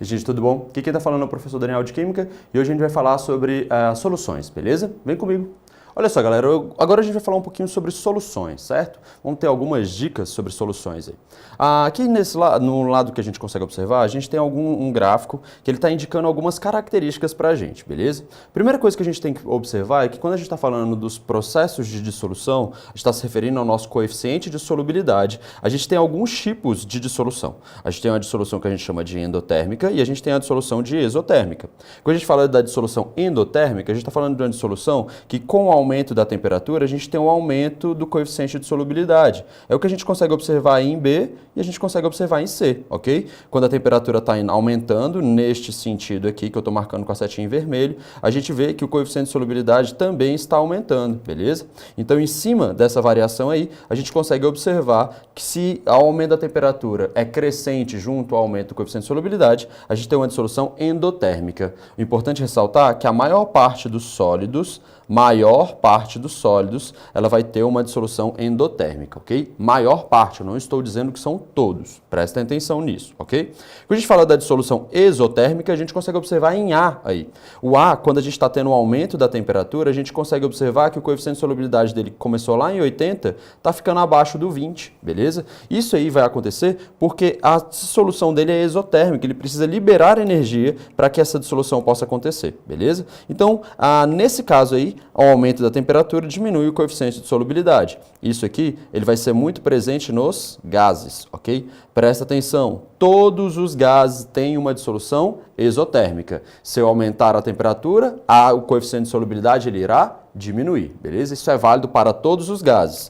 Gente, tudo bom? Aqui quem está falando é o professor Daniel de Química e hoje a gente vai falar sobre soluções, beleza? Vem comigo! Olha só, galera, agora a gente vai falar um pouquinho sobre soluções, certo? Vamos ter algumas dicas sobre soluções aí. Aqui no lado que a gente consegue observar, a gente tem um gráfico que ele está indicando algumas características para a gente, beleza? Primeira coisa que a gente tem que observar é que quando a gente está falando dos processos de dissolução, a gente está se referindo ao nosso coeficiente de solubilidade, a gente tem alguns tipos de dissolução. A gente tem uma dissolução que a gente chama de endotérmica e a gente tem a dissolução de exotérmica. Quando a gente fala da dissolução endotérmica, a gente está falando de uma dissolução que com o aumento da temperatura, a gente tem um aumento do coeficiente de solubilidade. É o que a gente consegue observar em B e a gente consegue observar em C, ok? Quando a temperatura está aumentando, neste sentido aqui, que eu estou marcando com a setinha em vermelho, a gente vê que o coeficiente de solubilidade também está aumentando, beleza? Então, em cima dessa variação aí, a gente consegue observar que se o aumento da temperatura é crescente junto ao aumento do coeficiente de solubilidade, a gente tem uma dissolução endotérmica. O importante é ressaltar que a maior parte dos sólidos, ela vai ter uma dissolução endotérmica, ok? Maior parte, eu não estou dizendo que são todos, prestem atenção nisso, ok? Quando a gente fala da dissolução exotérmica, a gente consegue observar em A aí. O A, quando a gente está tendo um aumento da temperatura, a gente consegue observar que o coeficiente de solubilidade dele, que começou lá em 80, está ficando abaixo do 20, beleza? Isso aí vai acontecer porque a dissolução dele é exotérmica, ele precisa liberar energia para que essa dissolução possa acontecer, beleza? Então, nesse caso aí, ao aumento da temperatura, diminui o coeficiente de solubilidade. Isso aqui, ele vai ser muito presente nos gases, ok? Presta atenção, todos os gases têm uma dissolução exotérmica. Se eu aumentar a temperatura, o coeficiente de solubilidade ele irá diminuir, beleza? Isso é válido para todos os gases.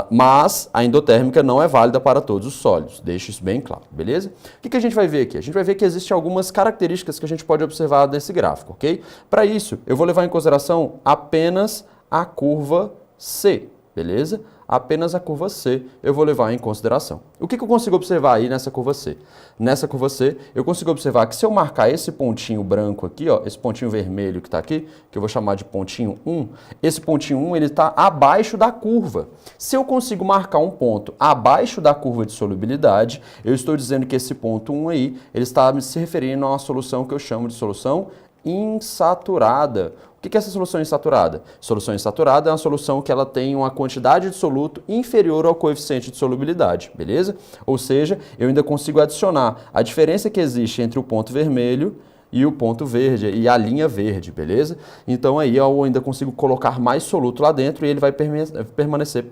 Mas a endotérmica não é válida para todos os sólidos, deixo isso bem claro, beleza? O que a gente vai ver aqui? A gente vai ver que existem algumas características que a gente pode observar nesse gráfico, ok? Para isso, eu vou levar em consideração apenas a curva C, beleza? Apenas a curva C eu vou levar em consideração. O que eu consigo observar aí nessa curva C? Nessa curva C, eu consigo observar que se eu marcar esse pontinho branco aqui, ó, esse pontinho vermelho que está aqui, que eu vou chamar de pontinho 1, esse pontinho 1 ele está abaixo da curva. Se eu consigo marcar um ponto abaixo da curva de solubilidade, eu estou dizendo que esse ponto 1 aí, ele está se referindo a uma solução que eu chamo de solução insaturada. O que é essa solução insaturada? Solução insaturada é uma solução que ela tem uma quantidade de soluto inferior ao coeficiente de solubilidade, beleza? Ou seja, eu ainda consigo adicionar a diferença que existe entre o ponto vermelho e o ponto verde, e a linha verde, beleza? Então aí eu ainda consigo colocar mais soluto lá dentro e ele vai permanecer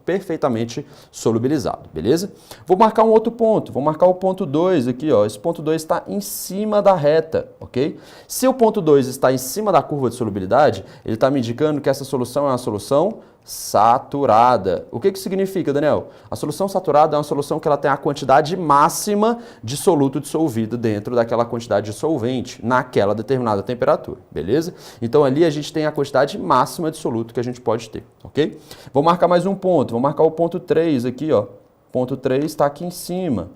perfeitamente solubilizado, beleza? Vou marcar um outro ponto, vou marcar o ponto 2 aqui, ó. Esse ponto 2 está em cima da reta, ok? Se o ponto 2 está em cima da curva de solubilidade, ele está me indicando que essa solução é uma solução saturada. O que significa, Daniel? A solução saturada é uma solução que ela tem a quantidade máxima de soluto dissolvido dentro daquela quantidade de solvente, naquela determinada temperatura, beleza? Então ali a gente tem a quantidade máxima de soluto que a gente pode ter, ok? Vou marcar mais um ponto, vou marcar o ponto 3 aqui, ó. Ponto 3 está aqui em cima.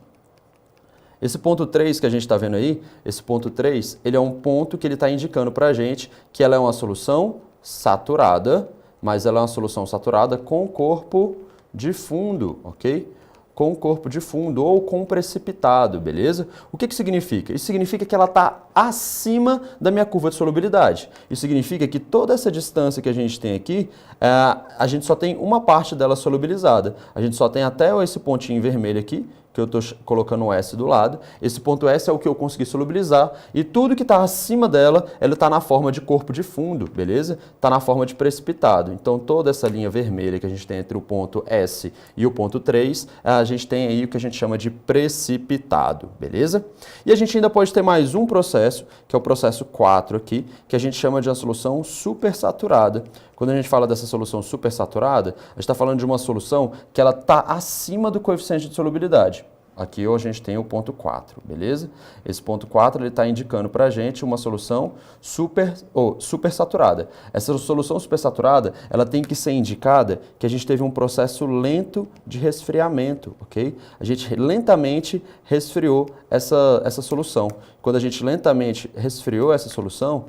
Esse ponto 3 que a gente está vendo aí, esse ponto 3, ele é um ponto que ele está indicando para a gente que ela é uma solução saturada, mas ela é uma solução saturada com corpo de fundo, ok? Com corpo de fundo ou com precipitado, beleza? O que significa? Isso significa que ela está acima da minha curva de solubilidade. Isso significa que toda essa distância que a gente tem aqui, a gente só tem uma parte dela solubilizada. A gente só tem até esse pontinho vermelho aqui, que eu estou colocando o S do lado. Esse ponto S é o que eu consegui solubilizar e tudo que está acima dela, ela está na forma de corpo de fundo, beleza? Está na forma de precipitado. Então, toda essa linha vermelha que a gente tem entre o ponto S e o ponto 3, a gente tem aí o que a gente chama de precipitado, beleza? E a gente ainda pode ter mais um processo, que é o processo 4 aqui, que a gente chama de uma solução supersaturada. Quando a gente fala dessa solução supersaturada, a gente está falando de uma solução que ela está acima do coeficiente de solubilidade. Aqui a gente tem o ponto 4, beleza? Esse ponto 4 ele está indicando para a gente uma solução supersaturada. Essa solução supersaturada ela tem que ser indicada que a gente teve um processo lento de resfriamento, ok? A gente lentamente resfriou essa solução. Quando a gente lentamente resfriou essa solução,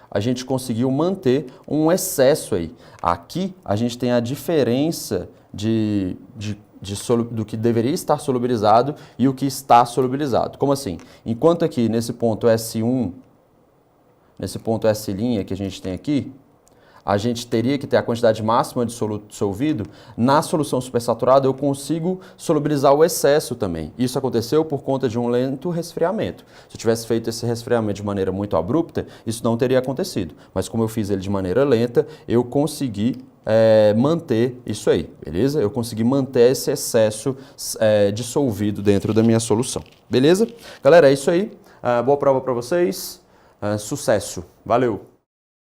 a gente conseguiu manter um excesso aí. Aqui a gente tem a diferença de do que deveria estar solubilizado e o que está solubilizado. Como assim? Enquanto aqui nesse ponto S1, nesse ponto S' que a gente tem aqui, a gente teria que ter a quantidade máxima de soluto dissolvido, na solução supersaturada eu consigo solubilizar o excesso também. Isso aconteceu por conta de um lento resfriamento. Se eu tivesse feito esse resfriamento de maneira muito abrupta, isso não teria acontecido. Mas como eu fiz ele de maneira lenta, eu consegui manter isso aí, beleza? Eu consegui manter esse excesso dissolvido dentro da minha solução, beleza? Galera, é isso aí. Boa prova para vocês. Sucesso. Valeu!